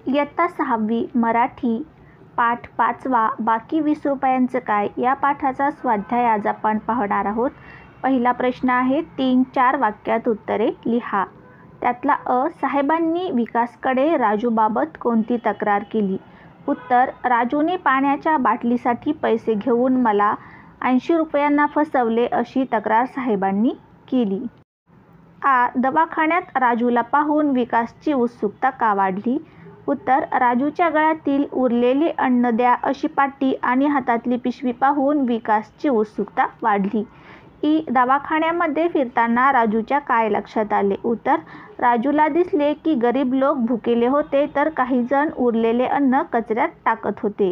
इयत्ता 6वी मराठी पाठ 5वा बाकी 20 रुपयांचं काय या पाठाचा स्वाध्याय आज आपण पाहणार आहोत। पहिला प्रश्न आहे 3-4 वाक्यात उत्तरे लिहा। त्यातला अ, साहेबांनी विकासकडे राजूबाबत कोणती तक्रार केली? उत्तर, राजूने पाण्याच्या बाटलीसाठी पैसे घेऊन मला 80 रुपयांना फसवले अशी तक्रार साहेबांनी केली। आ, दवाखान्यात राजूला पाहून विकासची उत्सुकता का वाढली? उत्तर, राजूच्या गळ्यातील उरलेले अन्न द्या अशी पाटी आणि हातातली पिशवी पाहून विकासची उत्सुकता वाढली। ई, दवाखान्यामध्ये फिरताना राजूच्या काय लक्षात आले? उत्तर, राजूला दिसले की गरीब लोक भुकेले होते तर काही जण उरलेले अन्न कचऱ्यात टाकत होते।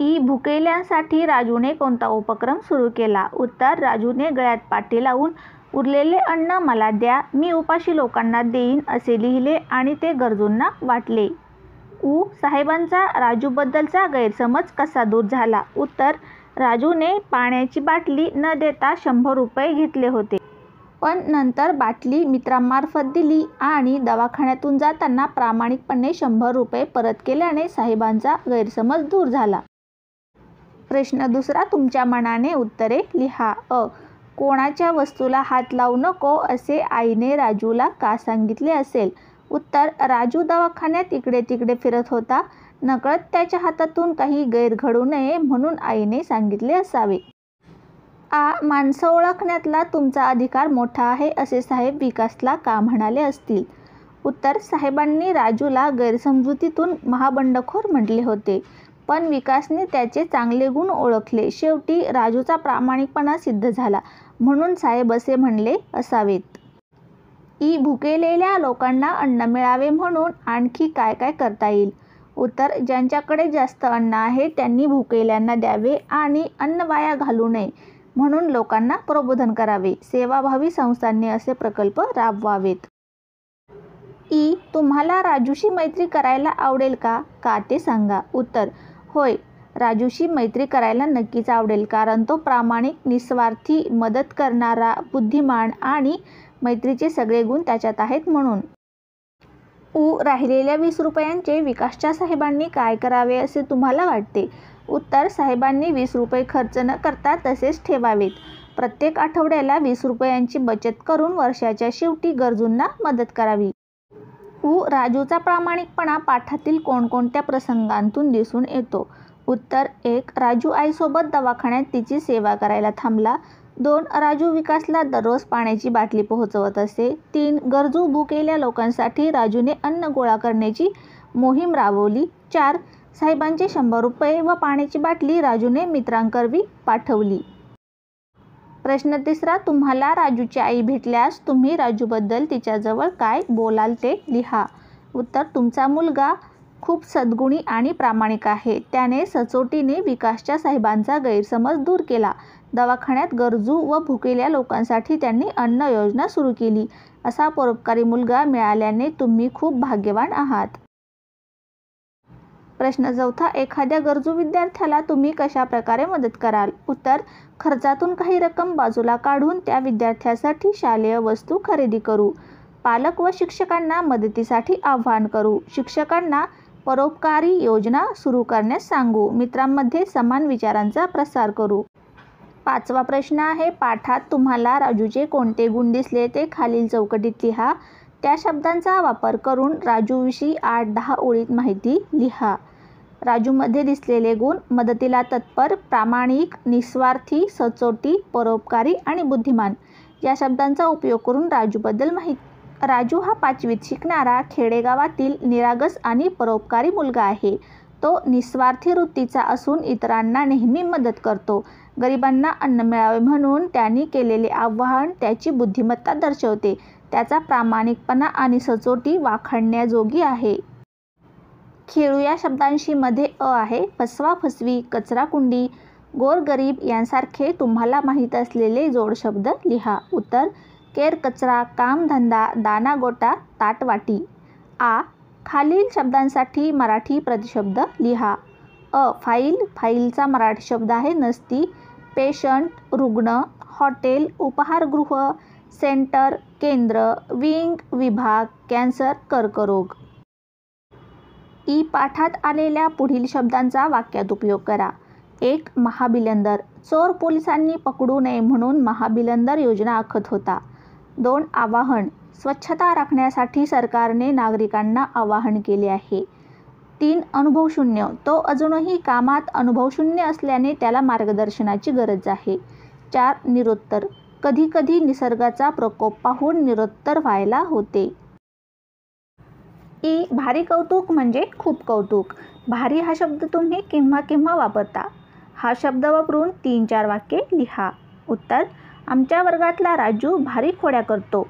ई, भुकेल्यांसाठी राजूने कोणता उपक्रम सुरू केला? उत्तर, राजूने गळ्यात पाटी लावून उरलेले अन्न मला द्या, मी उपाशी लोकांना देईन असे लिहिले आणि ते गरजूंना वाटले। उ, साहेबांचा राजूबद्दलचा गैरसमज कसा दूर झाला? उत्तर, राजूने पाण्याची बाटली न देता 100 रुपये घेतले होते, पण नंतर बाटली मित्रांमार्फत दिली आणि दवाखान्यातून जाताना प्रामाणिकपणे 100 रुपये परत केल्याने साहेबांचा गैरसमज दूर झाला। प्रश्न दुसरा, तुमच्या मनाने उत्तरे लिहा। अ, कोणाच्या वस्तूला हात लावू नको असे आईने राजूला का सांगितले असेल? उत्तर, राजू दवाखान्यात इकडे तिकडे फिरत होता, नकळत त्याच्या हातातून काही गैर घडू नये म्हणून आईने सांगितले असावे। आ, माणसं ओळखण्यातला तुमचा अधिकार मोठा आहे असे साहेब विकासला का म्हणाले असतील? उत्तर, साहेबांनी राजूला गैरसमजुतीतून महाबंडखोर म्हटले होते, पण विकासने त्याचे चांगले गुण ओळखले। शेवटी राजूचा प्रामाणिकपणा सिद्ध झाला म्हणून साहेब असे म्हणले असावेत। ई, भुकेलेल्या लोकांना अन्न मिळावे म्हणून आणखी काय काय करता येईल? उत्तर, ज्यांच्याकडे जास्त अन्न आहे त्यांनी भुकेल्यांना द्यावे आणि अन्न वाया घालू नये म्हणून लोकांना प्रबोधन करावे। सेवाभावी संस्थांनी असे प्रकल्प राबवावेत। ई, तुम्हाला राजूशी मैत्री करायला आवडेल का? का ते सांगा? उत्तर, होय, राजूशी मैत्री करायला नक्कीच आवडेल, कारण तो प्रामाणिक, निस्वार्थी, मदत करणारा, बुद्धिमान आणि मैत्रीचे सगळे गुण त्याच्यात आहेत म्हणून। उ, राहिलेल्या 20 रुपयांचे विकासच्या साहेबांनी काय करावे असे तुम्हाला वाटते? उत्तर, साहेबांनी 20 रुपये खर्च न करता तसेच ठेवावेत। प्रत्येक आठवड्याला 20 रुपयांची बचत करून वर्षाच्या शेवटी गरजूंना मदत करावी। उ, राजूचा प्रामाणिकपणा पाठातील कोणकोणत्या प्रसंगांतून दिसून येतो? उत्तर, 1, राजू आईसोबत दवाखान्यात तिची सेवा करायला थांबला। 2, राजू विकासला दररोज पाण्याची बाटली पोहोचवत असे। 3, गरजू भुकेल्या लोकांसाठी राजूने अन्न गोळा करण्याची मोहीम राबवली। 4, साहेबांचे 100 रुपये व पाण्याची बाटली राजूने मित्रांकरवी पाठवली। प्रश्न तिसरा, तुम्हाला राजूची आई भेटल्यास तुम्ही राजूबद्दल तिच्याजवळ काय बोलाल ते लिहा। उत्तर, तुमचा मुलगा खूप सद्गुणी आणि प्रामाणिक आहे, त्याने सचोटीने विकासच्या साहेबांचा गैरसमज दूर केला। दवाखान्यात गरजू व भुकेल्या लोकांसाठी त्यांनी अन्न योजना सुरू केली। असा परोपकारी मुलगा मिळाल्याने तुम्ही खूप भाग्यवान आहात। प्रश्न चौथा, एखाद्या गरजू विद्यार्थ्याला तुम्ही कशा प्रकारे मदत कराल? उत्तर, खर्चातून काही रक्कम बाजूला काढून त्या विद्यार्थ्यासाठी शालेय वस्तू खरेदी करू। पालक व शिक्षकांना मदतीसाठी आवाहन करू। शिक्षकांना परोपकारी योजना सुरू करण्यास सांगू। मित्रांमध्ये समान विचारांचा प्रसार करू। 5वा प्रश्न आहे, पाठात तुम्हाला राजूचे कोणते गुण दिसले ते खालील चौकटीत लिहा। त्या शब्दांचा वापर करून राजूविषयी 8-10 ओळीत माहिती लिहा। राजूमध्ये दिसलेले गुण: मदतीला तत्पर, प्रामाणिक, निस्वार्थी, सचोटी, परोपकारी आणि बुद्धिमान। या शब्दांचा उपयोग करून राजूबद्दल माहिती। राजू हा 5वीत शिकणारा खेडेगावातील निरागस आणि परोपकारी मुलगा आहे। तो निस्वार्थी वृत्तीचा असून इतरांना नेहमी मदत करतो। गरिबांना अन्न मिळावे म्हणून त्यांनी केलेले आवाहन त्याची बुद्धिमत्ता दर्शवते। त्याचा प्रामाणिकपणा आणि सचोटी वाखाणण्याजोगी आहे। खेळू या शब्दांशी मध्ये अ आहे। फसवा, फसवी, कचराकुंडी, गोरगरीब यांसारखे तुम्हाला माहीत असलेले जोडशब्द लिहा। उत्तर, केर कचरा, कामधंदा, दानागोटा, ताटवाटी। आ, खालील शब्दांसाठी मराठी प्रतिशब्द लिहा। अ, फाईल, फाईलचा मराठी शब्द आहे नसती। पेशंट, रुग्ण, हॉटेल, उपहारगृह, सेंटर, केंद्र, विंग, विभाग, कॅन्सर, कर्करोग। ई. पाठात आलेल्या पुढील शब्दांचा वाक्यात उपयोग करा. 1. महाबिलंदर. चोर पोलिसांनी पकडू नये म्हणून महाबिलंदर योजना आखत होता. 2. आवाहन. स्वच्छता राखण्यासाठी सरकारने नागरिकांना आवाहन केले आहे. 3. अनुभवशून्य. तो अजूनही कामात अनुभवशून्य असल्याने त्याला मार्गदर्शनाची गरज आहे. 4. निरुत्तर. कधी कधी निसर्गाचा प्रकोप पाहून निरुत्तर व्हायला होते. ई. भारी कौतुक म्हणजे खूप कौतुक. भारी हा शब्द तुम्ही केव्हा केव्हा वापरता? हा शब्द वापरून 3-4 वाक्ये लिहा. उत्तर. आमच्या वर्गातला राजू भारी खोड्या करतो,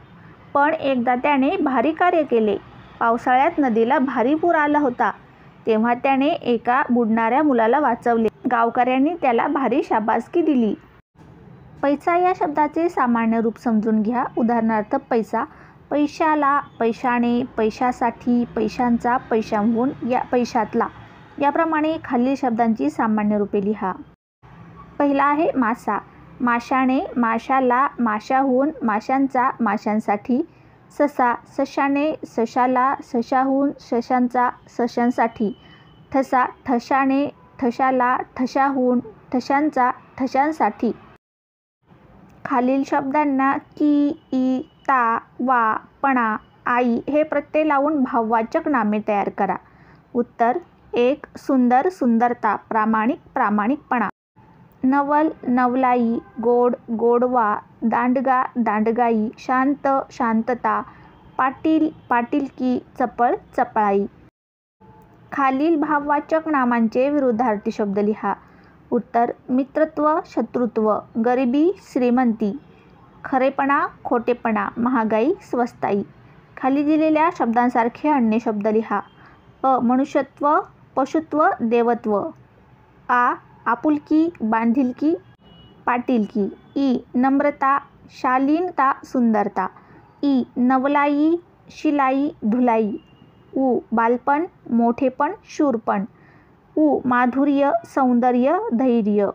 पण एकदा त्याने भारी कार्य केले. पावसाळ्यात नदीला भारी पूर आला होता, तेव्हा त्याने एका बुडणाऱ्या मुलाला वाचवले. गावकऱ्यांनी त्याला भारी शाबासकी दिली. पैसा या शब्दाचे सामान्य रूप समजून घ्या. उदाहरणार्थ पैसा, पैशाला, पैशाने, पैशासाठी, पैशांचा, पैशांहून, या पैशातला. याप्रमाणे खालील शब्दांची सामान्य रूपे लिहा. पहिला आहे मासा. माशाने, माशाला, माशाहून, माशांचा, माशांसाठी. ससा. सशाने, सशाला, सशाहून, सशांचा, सशांसाठी. ठसा. ठशाने, ठशाला, ठशाहून, ठशांचा, ठशांसाठी. खालील शब्दांना की, ई, ता, वा, पणा, आई हे प्रत्यय लावून भाववाचक नामे तयार करा. उत्तर. 1. सुंदर, सुंदरता. प्रामाणिक, प्रामाणिकपणा. नवल, नवलाई. गोड, गोडवा. दांडगा, दांडगाई. शांत, शांतता. पाटील, पाटीलकी. चपळ, चपळाई. खालील भाववाचक नामांचे विरुद्धार्थी शब्द लिहा. उत्तर. मित्रत्व, शत्रुत्व. गरिबी, श्रीमंती. खरेपणा, खोटेपणा. महागाई, स्वस्ताई. खाली दिलेल्या शब्दांसारखे अन्य शब्द लिहा. अ. मनुष्यत्व, पशुत्व, देवत्व. आ. आपुलकी, बांधिलकी, पाटीलकी. ई. नम्रता, शालीनता, सुंदरता. ई. नवलाई, शिलाई, धुलाई. उ. बालपण, मोठेपण, शूरपण. उ. माधुर्य, सौंदर्य, धैर्य.